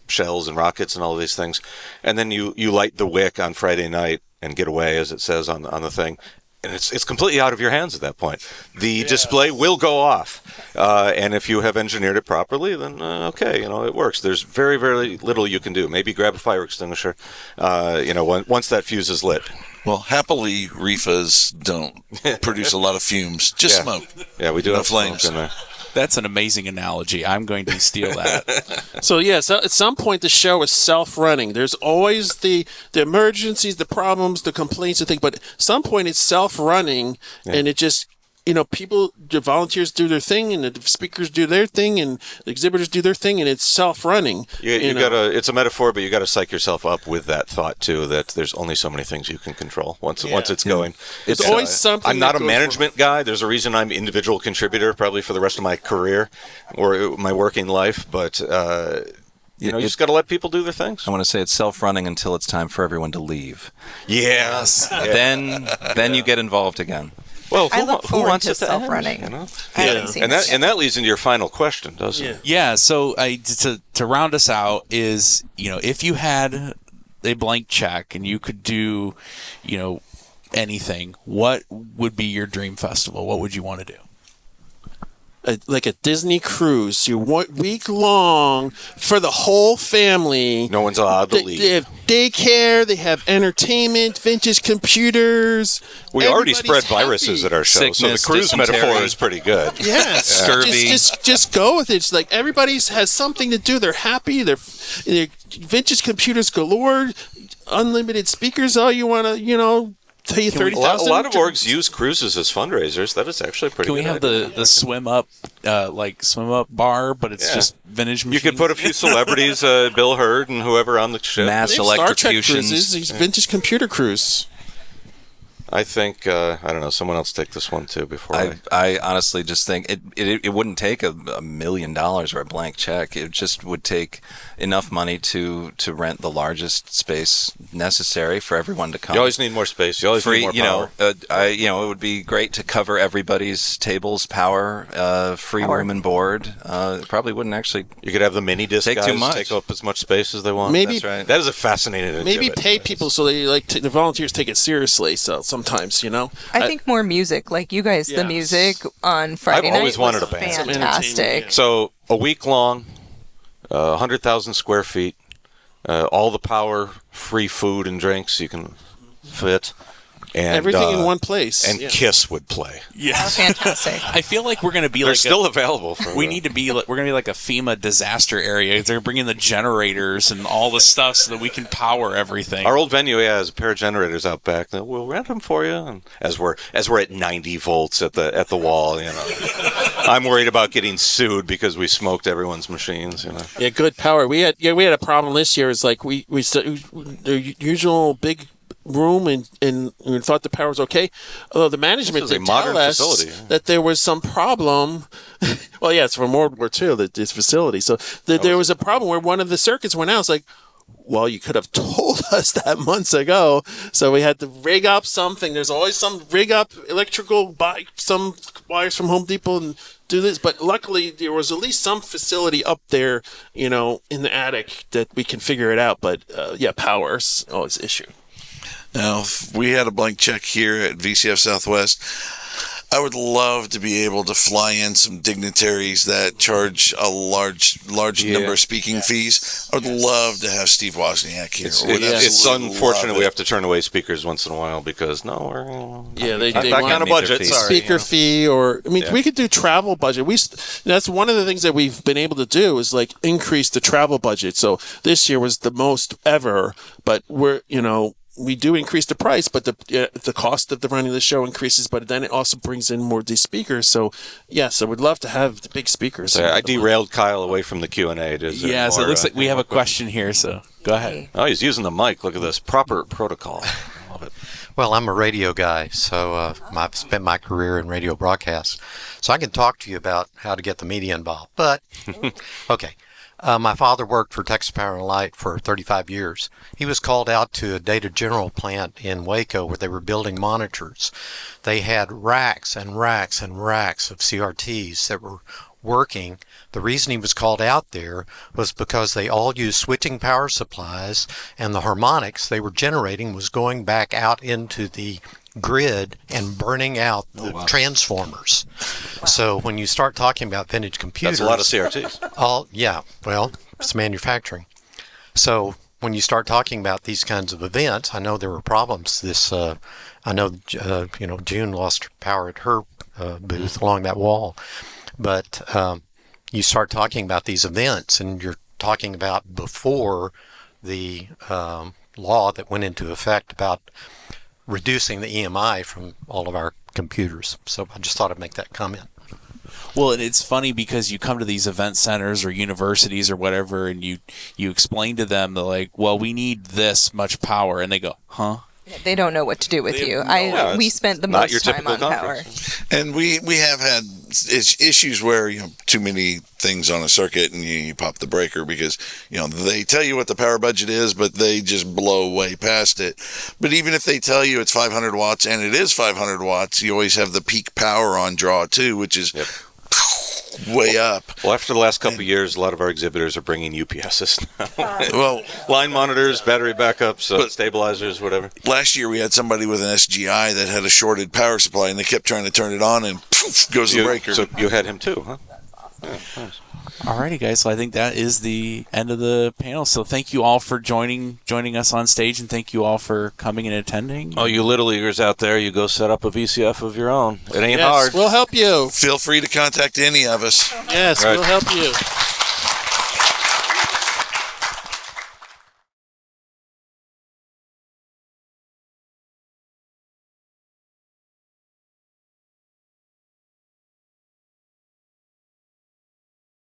shells and rockets and all of these things, and then you light the wick on Friday night and get away, as it says on the thing. and it's completely out of your hands at that point. The display will go off, and if you have engineered it properly, then okay, it works. There's very, very little you can do. Maybe grab a fire extinguisher, once that fuse is lit. Well, happily, reefas don't produce a lot of fumes, just smoke. Yeah, we do No have flames. smoke in there. That's an amazing analogy. I'm going to steal that. So at some point the show is self-running. There's always the emergencies, the problems, the complaints, the thing. But at some point it's self-running, and it just the volunteers do their thing, and the speakers do their thing, and the exhibitors do their thing, and it's self-running. You gotta. It's a metaphor, but you got to psych yourself up with that thought too. That there's only so many things you can control once it's going. It's always something. I'm not that a goes management guy. There's a reason I'm individual contributor, probably for the rest of my career or my working life. But you just got to let people do their things. I want to say it's self-running until it's time for everyone to leave. Yes. Then you get involved again. Well, I look who forward wants to it to end, self-running. Yeah. I haven't seen it. And that leads into your final question, doesn't it? Yeah. So to round us out is, if you had a blank check and you could do, anything, what would be your dream festival? What would you want to do? like a Disney cruise. You want week long for the whole family. No one's allowed to leave. They have daycare. They have entertainment, vintage computers. We already spread Everybody's viruses happy. at our show, Sickness, so the cruise dysentery. metaphor is pretty good. Yes, Scurvy. just go with it. It's like everybody has something to do. They're happy. They're vintage computers galore, unlimited speakers. Oh, you want to, pay you $30,000. A lot of orgs use cruises as fundraisers. That is actually pretty Can good. we have the swim up bar, but it's just vintage You machines? could put a few celebrities, Bill Hurd and whoever on the ship. Mass They have Star Trek electrocutions. cruises. These vintage computer cruise. I think I don't know. Someone else take this one too before I honestly just think it wouldn't take $1 million or a blank check. It just would take enough money to rent the largest space necessary for everyone to come. You always need more space. You always need more power. It would be great to cover everybody's tables, power, free room and board. It probably wouldn't actually. You could have the mini disc Take guys too much. take up as much space as they want. Maybe- That's right. That is a fascinating Maybe exhibit. pay people so they the volunteers take it seriously. So sometimes, I think more music, like you guys. The Yes. music on Friday night always wanted was a band. fantastic. Entertainment, So a week long, 100,000 square feet, all the power, free food and drinks you can fit, and everything in one place. And Yeah. Kiss would play. Yes. Fantastic. I feel like we're going to be They're like still available. we're going to be like a FEMA disaster area. They're bringing the generators and all the stuff so that we can power everything. Our old venue has a pair of generators out back. We'll rent them for you. And as we're at 90 volts at the wall, I'm worried about getting sued because we smoked everyone's machines. Yeah, good power. We had a problem this year. Is like we the usual big room and we thought the power was okay. Although the management This is a did modern tell us facility. that there was some problem. Well, yeah, it's from World War II. This facility. So there was a problem where one of the circuits went out. It's like, well, you could have told us that months ago. So we had to rig up something. There's always some rig up electrical, buy some wires from Home Depot and do this. But luckily, there was at least some facility up there, in the attic that we can figure it out. But power's always an issue. Now, if we had a blank check here at VCF Southwest, I would love to be able to fly in some dignitaries that charge a large number of speaking fees. I would love to have Steve Wozniak here. It's unfortunate we have to turn away speakers once in a while because they back want on a budget. fees. Sorry, speaker fee we could do travel budget. That's one of the things that we've been able to do is like increase the travel budget. So this year was the most ever, but we do increase the price, but the cost of the running of the show increases, but then it also brings in more of these speakers. So, yes, I would love to have the big speakers. I derailed Kyle away from the Q&A. Yeah, so it looks like we have a question here, so go ahead. Oh, he's using the mic. Look at this. Proper protocol. I love it. Well, I'm a radio guy, so I've spent my career in radio broadcasts. So I can talk to you about how to get the media involved. But, okay. My father worked for Texas Power and Light for 35 years. He was called out to a Data General plant in Waco where they were building monitors. They had racks and racks and racks of CRTs that were working. The reason he was called out there was because they all used switching power supplies, and the harmonics they were generating was going back out into the grid and burning out the transformers. So when you start talking about vintage computers, That's a lot of CRTs. Well, it's manufacturing. So when you start talking about these kinds of events, I know there were problems. June lost power at her booth along that wall, but you start talking about these events, and you're talking about before the law that went into effect about reducing the EMI from all of our computers. So I just thought I'd make that comment. Well, and it's funny because you come to these event centers or universities or whatever, and you explain to them, they're like, well, we need this much power. And they go, huh? They don't know what to do with you. We spent the not your most time typical on conference. power. And we have had issues where, too many things on a circuit and you pop the breaker because, they tell you what the power budget is, but they just blow way past it. But even if they tell you it's 500 watts and it is 500 watts, you always have the peak power on draw too, which is way up. Well, after the last couple of years, a lot of our exhibitors are bringing UPSs now. Well, line monitors, battery backups, stabilizers, whatever. last year we had somebody with an SGI that had a shorted power supply, and they kept trying to turn it on, and poof, goes the breaker. So you had him too, huh? Yeah, nice. Alrighty, guys. So I think that is the end of the panel. So thank you all for joining us on stage, and thank you all for coming and attending. Oh, you little eagers out there, you go set up a VCF of your own. It ain't hard. We'll help you. Feel free to contact any of us. Yes, Right. we'll help you.